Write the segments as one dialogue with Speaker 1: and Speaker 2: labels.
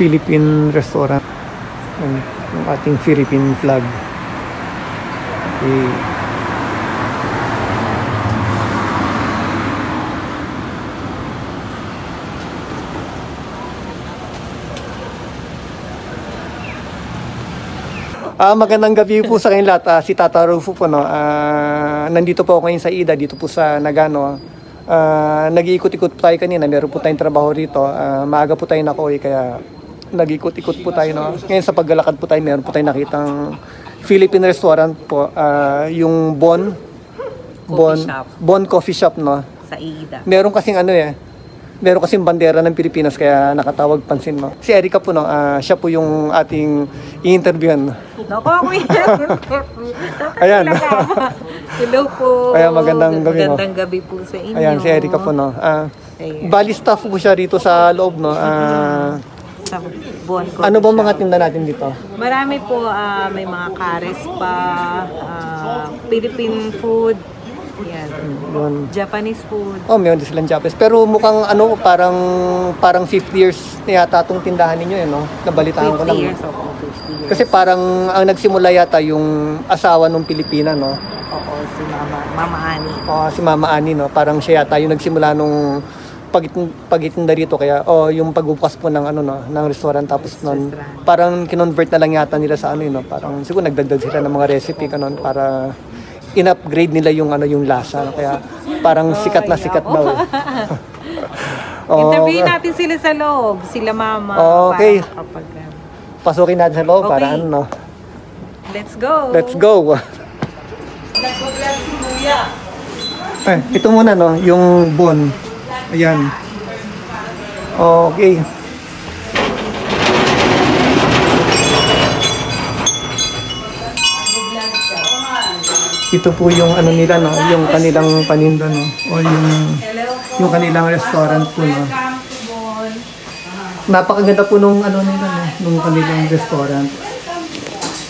Speaker 1: Philippine restaurant. Yung ating Philippine flag. Okay. Magandang gabi po sa kanyang lahat. Si Tata Rufo po, no? Nandito po ako ngayon sa Ida, dito po sa Nagano. Nag-iikot-ikot po tayo kanina, meron po tayong trabaho rito. Maaga po tayo nakuwi, kaya nag-ikot-ikot po tayo, no? Ngayon sa paglalakad po tayo, meron po tayong nakitang Philippine restaurant po, yung Bon Coffee Shop, no?
Speaker 2: Sa Ida.
Speaker 1: Meron kasing meron kasing bandera ng Pilipinas, kaya nakatawag pansin mo. Si Erica po, no, siya po yung ating i-interviewan.
Speaker 2: Naku, ako
Speaker 1: Ayan.
Speaker 2: Hello po.
Speaker 1: Ayan, magandang gabi, no?
Speaker 2: Magandang gabi po sa inyo.
Speaker 1: Ayan, si Erica po, no. Bali staff po siya rito sa loob, no.
Speaker 2: Sa Bon Coffee
Speaker 1: Ano ba mga
Speaker 2: Shop.
Speaker 1: tinda natin dito?
Speaker 2: Marami po, may mga kares pa, Philippine food, yan. Japanese food.
Speaker 1: Oh, meron din silang Japanese. Pero mukhang parang 50 years na yata itong tindahan ninyo, no? Nabalitaan ko lang.
Speaker 2: 50 years, opo, 50 years.
Speaker 1: Kasi parang ang nagsimula yata yung asawa ng Pilipina, no?
Speaker 2: Oo, si Mama Ani.
Speaker 1: Si Mama Ani, no? Parang siya yata yung nagsimula nung pagitinda rito, kaya yung pagbukas po ng ng restaurant, tapos noon parang kinonvert na lang yata nila sa no? Parang siguro nagdagdag sila ng mga recipe kanon para in-upgrade nila yung yung lasa, no? Kaya parang sikat na sikat daw.
Speaker 2: Interviewin natin sila sa loob, sila Mama.
Speaker 1: Okay. Pasukin natin sa loob, para no?
Speaker 2: Let's go.
Speaker 1: Let's go. Ito muna, no, yung Bon. Ayan. Okay. Ito po yung nila, no, yung kanilang paninda, no, o yung kanilang restaurant po, no. Napakaganda po nung nila, no, nung kanilang restaurant.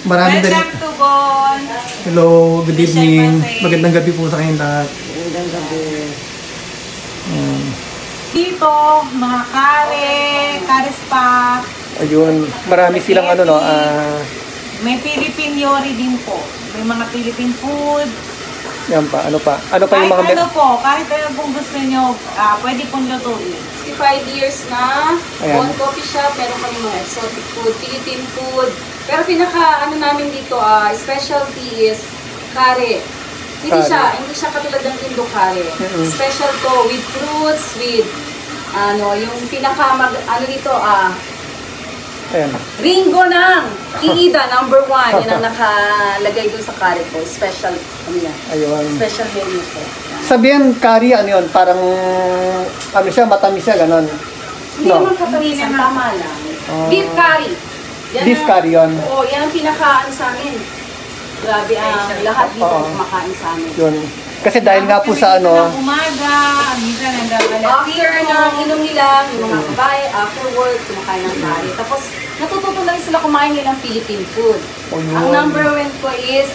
Speaker 1: Marami din. Hello, good evening. Magandang gabi po sa kanyang lahat.
Speaker 2: Magandang gabi. Dito, mga kares pa.
Speaker 1: Ayun, marami silang
Speaker 2: may Philippine yori din po. May mga Philippine food.
Speaker 1: Yan pa, ano pa yung mga...
Speaker 2: Kahit kung gusto nyo, pwede pong lutuin.
Speaker 3: 65 years na, Bon Coffee Shop, meron kami mga exotic food, Philippine food. Pero pinaka namin dito, specialty is kare. Hindi siya katulad ng Indo kare. Special to with fruits, with yung pinaka dito,
Speaker 1: ayan.
Speaker 3: Ringo ng Iida, #1. Yan ang nakalagay doon sa kare ko. Special,
Speaker 1: Ayun.
Speaker 3: special menu ko.
Speaker 1: Sabihin, curry, yun? Parang, siya, matamis siya, ganon.
Speaker 3: Hindi naman katamisan, tama lang. Beef curry.
Speaker 1: Beef curry yun?
Speaker 3: Oo, yan ang pinaka sa amin. Grabe ang lahat dito kumakain sa amin.
Speaker 1: Yun. Kasi dahil nga po sa
Speaker 2: umaga, minsan hanggang
Speaker 3: after ng inom nila, yung mga babae, after work, kumakain ng curry. Tapos, natututo lang sila kumain nilang Philippine food. Ang #1 ko is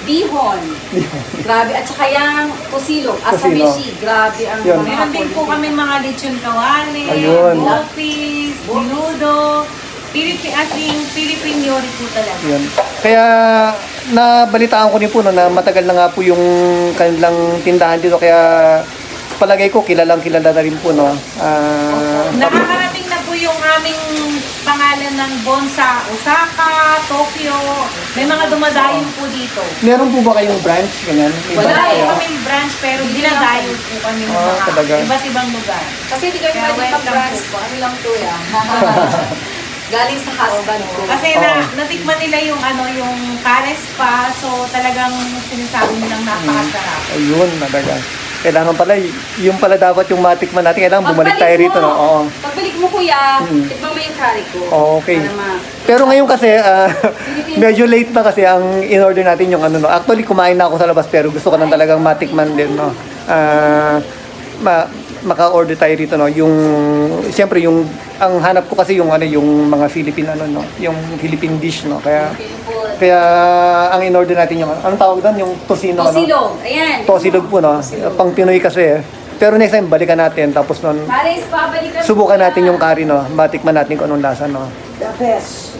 Speaker 3: bihon. Grabe. At saka yung pusilog, asameshi. Grabe ang mga
Speaker 2: meron din po kami mga lechon kawali, bopis, dinudo. Philippine yori po talaga.
Speaker 1: Yun. Kaya nabalitaan ko din po na matagal na nga po yung kanilang tindahan dito, kaya palagay ko kilalang kilala na rin po, no.
Speaker 2: Nakakarating na po yung aming pangalan ng Bon sa Osaka, Tokyo. May mga dumadayo po dito.
Speaker 1: Meron po ba kayong branch ganyan?
Speaker 2: Wala po kaming branch, pero dinadayo po kami ng mga iba't ibang lugar.
Speaker 3: Kasi di kami pwede pag-branch po. Ano lang to yan? Galing sa husband ko.
Speaker 2: Kasi natikman nila yung yung kares pa, so talagang sinasabi nilang napakasarap.
Speaker 1: Ayun, nadaga. Kailangan pala, yung pala dapat yung matikman natin, kailangan bumalik tayo rito, no? Oo.
Speaker 3: Pagbalik mo, kuya, tikman mo yung curry ko.
Speaker 1: Okay. Pero ngayon kasi, medyo late na kasi ang in-order natin yung no. Actually, kumain na ako sa labas, pero gusto ko nang talagang matikman din, no? Maka-order tayo rito, no, yung siyempre yung ang hanap ko kasi yung yung mga Philippine no, yung Philippine dish, no, kaya ang in-order natin yung anong tawag doon, yung tosino,
Speaker 3: tosilog, ayan.
Speaker 1: Tosilog po, no, pang Pinoy kasi Pero next time, balikan natin. Tapos nun,
Speaker 3: Paris, pabalikan
Speaker 1: subukan natin yung curry, no? Matikman natin kung anong lasa, no?
Speaker 2: The best.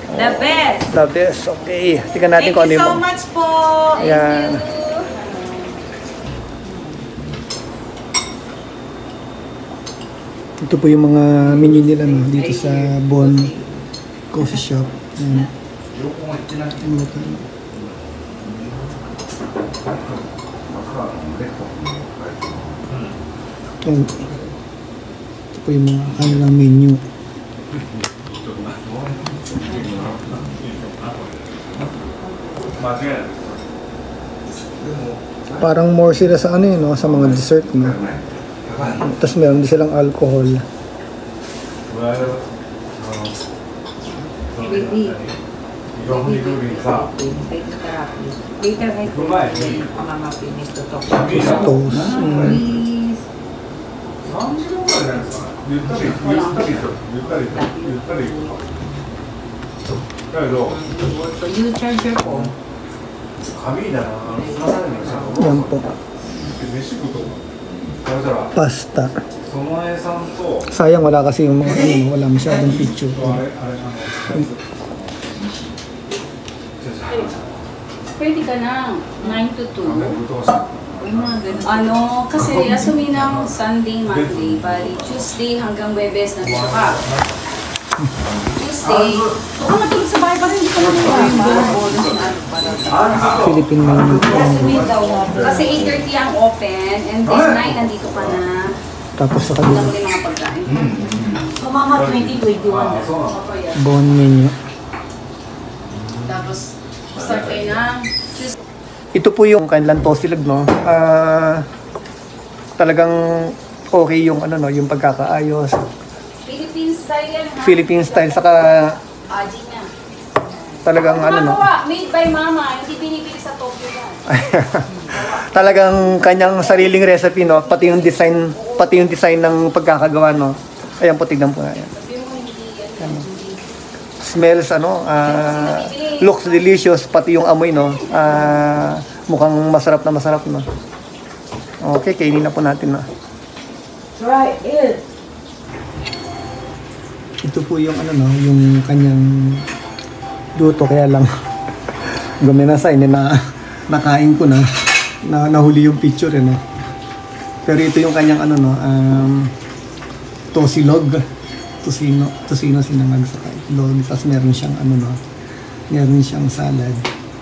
Speaker 1: The best. Okay. Tingnan natin
Speaker 2: Thank
Speaker 1: kung ano
Speaker 2: you
Speaker 1: yung...
Speaker 2: so much po.
Speaker 1: Ayan. Ito po yung mga menu nila, no? Dito sa Bon Coffee Shop. Ayan. Ayan. Ito po yung mga kanilang menu. Parang more sila sa ano yun, no? Sa mga dessert, no? Tapos meron din silang alcohol. Toast.
Speaker 2: You charge your phone.
Speaker 1: Yan po. Pasta. Sayang wala kasi yung mga ano, wala masyadong picture.
Speaker 3: Pwede ka na, 9 to 2. Ano, kasi asumi ng Sunday, Monday, bali Tuesday hanggang Webes na gusto ka. Tuesday, baka matulog sa bahay pa rin, hindi ka
Speaker 1: Philippine menu.
Speaker 3: Kasi 8:30 ang open, and then 9 nandito ka na.
Speaker 1: Tapos sa
Speaker 3: Lang
Speaker 1: kabila,
Speaker 3: din mga pagkain.
Speaker 2: So, Mama, 2021 na.
Speaker 1: Bon menu.
Speaker 3: Tapos, start kayo na Tuesday.
Speaker 1: Ito po yung kanilang tosilog, no? Talagang okay yung ano, no, yung pagkakaayos.
Speaker 3: Philippine style yan, ha?
Speaker 1: Philippine style, saka
Speaker 3: Aji niya.
Speaker 1: talagang ano, no?
Speaker 3: Made by Mama, hindi binibili sa Tokyo yan.
Speaker 1: Talagang kanyang sariling recipe, no? Pati yung design ng pagkakagawa, no? Ayan po, tignan po na yan. Ayan. Smells, ano, looks delicious, pati yung amoy, no? Mukhang masarap, no? Okay, kainin na po natin, no?
Speaker 2: Try it.
Speaker 1: Ito po yung ano, no? Yung kanyang luto, kaya lang guminasa, hindi na nakain ko na nahuli yung picture, no? Pero ito yung kanyang ano, no? Tosilog. Tosino sinangag sa itlog. Tapos meron siyang ano, no? Meron siyang salad.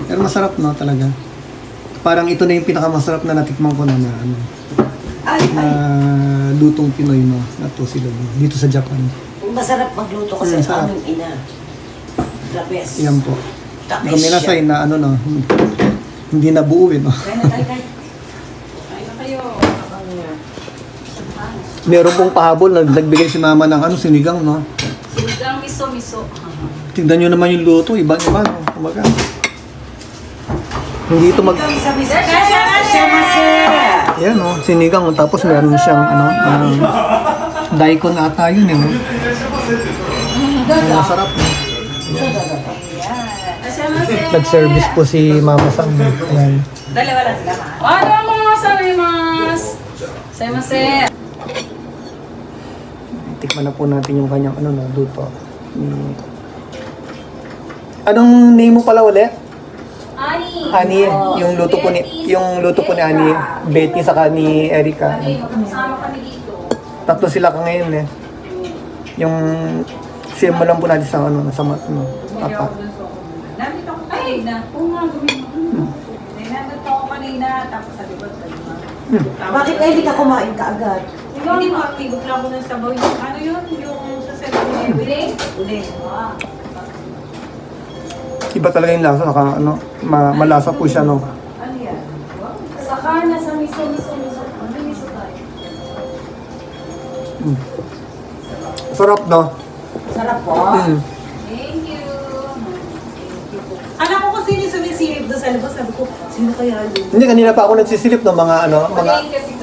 Speaker 1: Pero masarap, no, talaga. Parang ito na yung pinakamasarap na natikman ko na ano, na lutong Pinoy, no, na tosilog dito sa Japan.
Speaker 4: Masarap magluto kasi sa aming ina. The best.
Speaker 1: Yan po.
Speaker 4: The best
Speaker 1: Guminasay
Speaker 4: siya.
Speaker 1: na ano, no, hindi na buo, no.
Speaker 3: Kain na kayo.
Speaker 1: Meron pong pahabol, nagbigay si mama ng ano, sinigang, no.
Speaker 3: Sinigang miso.
Speaker 1: Tingnan nyo naman yung luto, iba-iba, no. Kumbaga. Hindi ito Yan, no, sinigang, tapos meron siyang ano, daikon ata yun, no. Masarap, no. Nag-service po si Mama Sam. Ayan.
Speaker 2: Dalawa lang sila, Ma.
Speaker 3: Ano mga saraymas? Saimase.
Speaker 1: Tikman na po natin yung kanyang ano, no, luto. Anong name mo pala ulit?
Speaker 3: Ani.
Speaker 1: Ani, yung luto po ni Ani, Betty saka ni Erica.
Speaker 3: Magkasama kami dito.
Speaker 1: Tatlo sila ka ngayon, eh. Yung simulan po natin sa ano, sa papa.
Speaker 2: Nandito ako kanina.
Speaker 3: Oo nga, gawin mo.
Speaker 2: Nandito ako kanina, tapos sa likod ka naman.
Speaker 4: Bakit hindi ka kumain kaagad?
Speaker 2: Hindi mo active lang ko ng sabaw. Ano yun? Yung sa 7-Eleven?
Speaker 3: Uling?
Speaker 2: Uling.
Speaker 1: Iba talaga yung lasa, saka ano, malasa po siya, no.
Speaker 2: Ano yan?
Speaker 3: Saka na sa miso. Ano miso tayo?
Speaker 1: Sarap, no.
Speaker 4: Sarap po.
Speaker 3: Thank you.
Speaker 2: Alam ko kung sino sumisilip doon sa labas. Sabi ko, sino kaya yun?
Speaker 1: Hindi, kanina pa ako nagsisilip ng mga ano, mga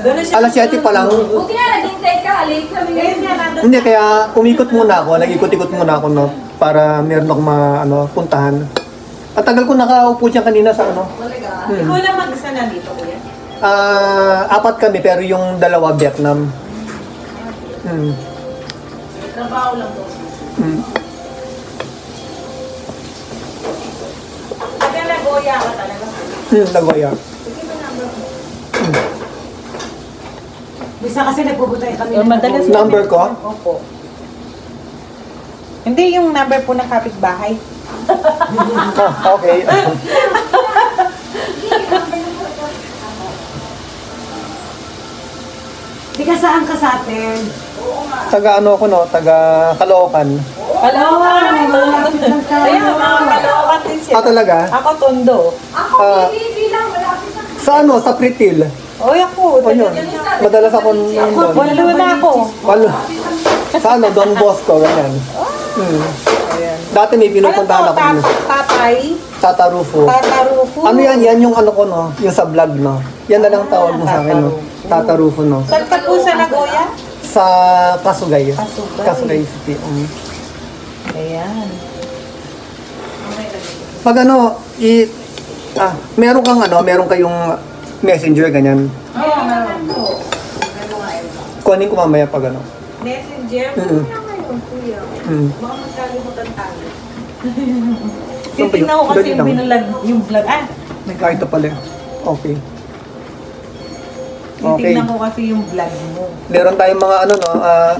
Speaker 2: Doon na siya.
Speaker 1: alas 7 pa lang.
Speaker 3: Buti nga, naghintay ka. Late kami
Speaker 2: Ngayon
Speaker 3: ngayon.
Speaker 2: nga, nandun.
Speaker 1: Hindi, kaya umikot muna ako, nag-ikot-ikot muna ako, no, para meron akong puntahan. At tagal ko nakaupo dyan kanina sa ano.
Speaker 3: Talaga.
Speaker 2: Ikaw lang mag-isa na dito, kuya?
Speaker 1: Apat kami, pero yung dalawa Vietnam.
Speaker 2: Trabaho lang po. Kaya Nagoya ka talaga.
Speaker 1: Nagoya.
Speaker 5: Bisa kasi nagpupunta kami.
Speaker 2: Madalas
Speaker 1: Number ko?
Speaker 5: Opo. Hindi yung number po ng kapitbahay.
Speaker 1: Okay.
Speaker 5: Di ka saan ka sa atin?
Speaker 1: Taga ano ko no, taga Caloocan.
Speaker 2: Kalokan! Ayan, mga Kalokan din siya.
Speaker 1: Talaga?
Speaker 5: Ako Tondo.
Speaker 1: Sa ano, sa Pritil.
Speaker 5: Oy, ako.
Speaker 1: Ano yun? Madalas ako nandun.
Speaker 5: Walo na ako.
Speaker 1: Walo. Sa ano, Don Bosco, ganyan. Dati may pinupuntahan ako.
Speaker 5: Ano to? Tatay?
Speaker 1: Tata Rufo.
Speaker 5: Tata Rufo.
Speaker 1: Ano yan yung ano ko no, yung sa vlog no. Yan na lang tawag mo sa akin no. Tata Rufo no.
Speaker 5: Saan ka po sa Nagoya?
Speaker 1: Sa Pasugay.
Speaker 5: Pasugay.
Speaker 1: Pasugay City.
Speaker 5: Ayan.
Speaker 1: Pag ano, meron kang ano, meron kayong messenger ganyan.
Speaker 2: Oo, meron po.
Speaker 1: Kunin ko mamaya pag ano.
Speaker 5: Messenger?
Speaker 1: Mm.
Speaker 5: Ano ngayon, kuya? Baka magkalimutan tayo.
Speaker 1: Saan pa yun?
Speaker 5: Titignan ko kasi
Speaker 1: Dali
Speaker 5: yung
Speaker 1: lang.
Speaker 5: binulag, yung vlog.
Speaker 1: Ito pala. Okay.
Speaker 5: Titignan ko kasi yung vlog mo.
Speaker 1: Meron tayong mga ano no,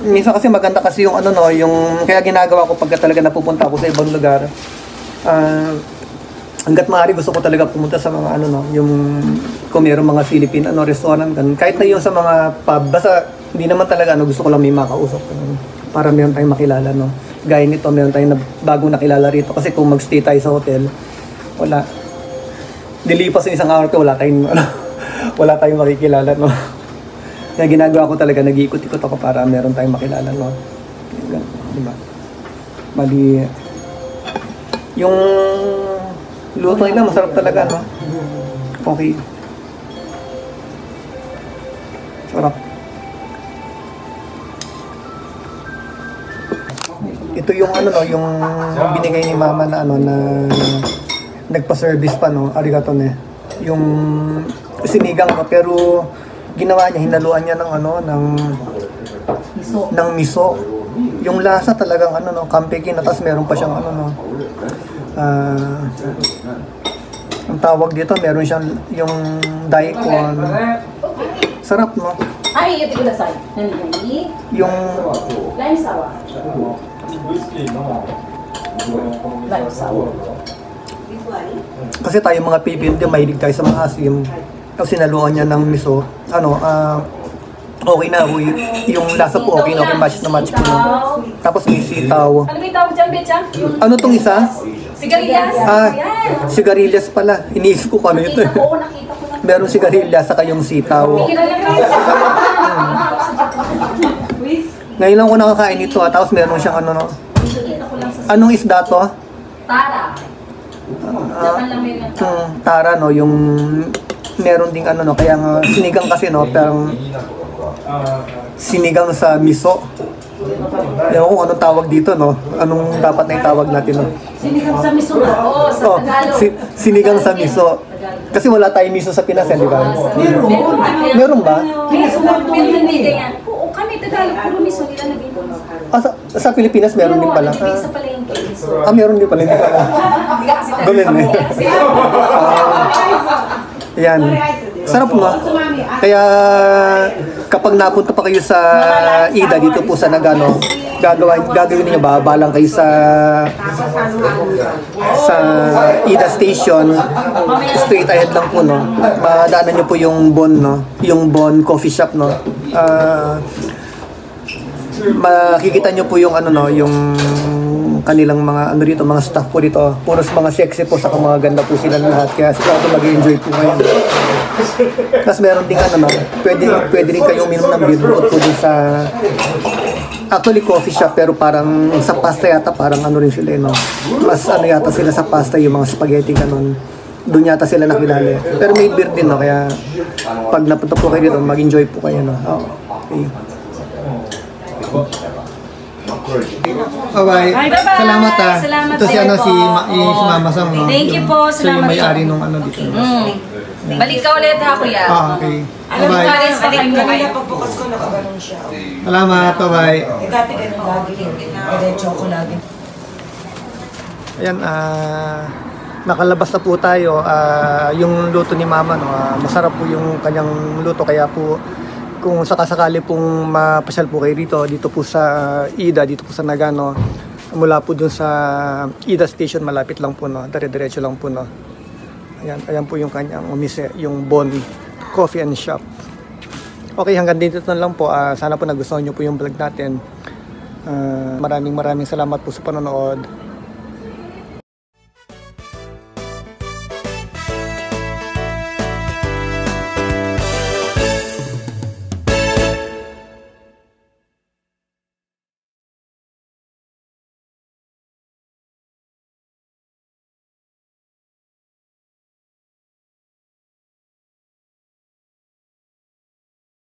Speaker 1: minsan kasi maganda kasi yung ano no, yung kaya ginagawa ko pagka talaga napupunta ako sa ibang lugar. Hangga't maaari gusto ko talaga pumunta sa mga ano no, yung kung meron mga Philippine ano restaurant kan kahit na yung sa mga pub basta hindi naman talaga ano gusto ko lang may makausap para meron tayong makilala no. Gaya nito meron tayong bagong nakilala rito kasi kung magstay tayo sa hotel wala dilipas ng isang hour ko wala tayong ano wala tayong makikilala no. Kaya ginagawa ko talaga nag-iikot-ikot ako para meron tayong makilala no. Diba? Mali yung luto nila masarap talaga no. Okay. Sarap. Ito yung ano no, yung binigay ni mama na ano na nagpa-service pa no, arigato ne. Yung sinigang ko pero ginawa niya hinaluan niya ng ano ng miso. Yung lasa talagang ano no, kampekin na tas meron pa siyang ano no. Ang tawag dito, meron siyang yung daikon. Sarap no.
Speaker 3: Ay, ito ko na sa'yo. Nandito.
Speaker 1: Yung
Speaker 3: Lime sour. Lime sour.
Speaker 1: kasi tayo mga Pilipino, mahilig tayo sa mga asim. Tapos sinaluan niya ng miso. Ano, okay na. Yung lasa po okay na. Okay, match na match po. No? Tapos may sitaw.
Speaker 3: Ano may tawag dyan, Betcha?
Speaker 1: Ano tong isa?
Speaker 3: Sigarilyas.
Speaker 1: Sigarilyas pala. Iniisip ko kung ano ito.
Speaker 3: Oo, nakita ko na.
Speaker 1: Meron sigarilyas saka yung sitaw. Ngayon lang ako nakakain ito. Tapos meron siyang ano no. Anong isda to?
Speaker 3: Tara. Daman lang may
Speaker 1: Tara no, yung meron ding ano no, kaya nga sinigang kasi no, parang sinigang sa miso. Ewan ko kung anong tawag dito no, anong dapat na itawag natin no.
Speaker 3: sinigang sa miso na. Oo, sa Tagalog.
Speaker 1: Sinigang sa miso. Kasi wala tayong miso sa Pinas, di ba? Meron ba?
Speaker 3: Oo, kami Tagalog, puro miso nila nabito.
Speaker 1: Sa Pilipinas meron din pala.
Speaker 3: Sa palengke.
Speaker 1: Meron din pala. Hindi pala. Gawin eh. Yan. Sarap no? Kaya kapag napunta pa kayo sa Ida dito po sa Nagano, gagawin niyo ba? Balang kayo sa Ida Station, straight ahead lang po no. Madaanan niyo po yung Bon no, yung Bon Coffee Shop no. Makikita niyo po yung ano no, yung kanilang mga ano rito, mga staff po dito. Puros mga sexy po sa mga ganda po sila lahat. Kaya siguro mag-enjoy po kayo. Tapos meron din ano no, pwede rin kayo uminom ng beer bukod po din sa actually coffee shop pero parang sa pasta yata parang ano rin sila no. Mas ano yata sila sa pasta yung mga spaghetti ganun. Doon yata sila nakilala. Pero may beer din no, kaya pag napunta po kayo dito, mag-enjoy po kayo no. Okay. Bye-bye.
Speaker 2: Bye-bye.
Speaker 1: Salamat ah.
Speaker 2: Salamat
Speaker 1: Ito si
Speaker 2: kayo
Speaker 1: ano
Speaker 2: po.
Speaker 1: si Mama Sang no.
Speaker 2: Thank you po.
Speaker 1: So yung
Speaker 2: Salamat
Speaker 1: may-ari
Speaker 2: po.
Speaker 1: nung ano dito.
Speaker 3: Balik ka ulit ha, kuya.
Speaker 1: Okay.
Speaker 5: Alam mo,
Speaker 1: Bye-bye.
Speaker 5: Karis,
Speaker 3: Balik mo
Speaker 5: kanina
Speaker 3: kayo.
Speaker 5: pagbukas ko nakaganon siya.
Speaker 1: Salamat. Bye-bye.
Speaker 5: Eh, dati ganun lagi. Diretso ako lagi.
Speaker 1: Ayan, nakalabas na po tayo. Yung luto ni Mama, no, masarap po yung kanyang luto. Kaya po, kung sakasakali pong mapasyal po kayo dito po sa Ida, dito po sa Nagano, mula po dun sa Ida Station, malapit lang po, no, dire-diretso lang po, no. Ayan po yung kanyang umise, yung Bon Coffee and Shop. Okay, hanggang dito na lang po. Sana po nagustuhan nyo po yung vlog natin. Maraming salamat po sa panonood.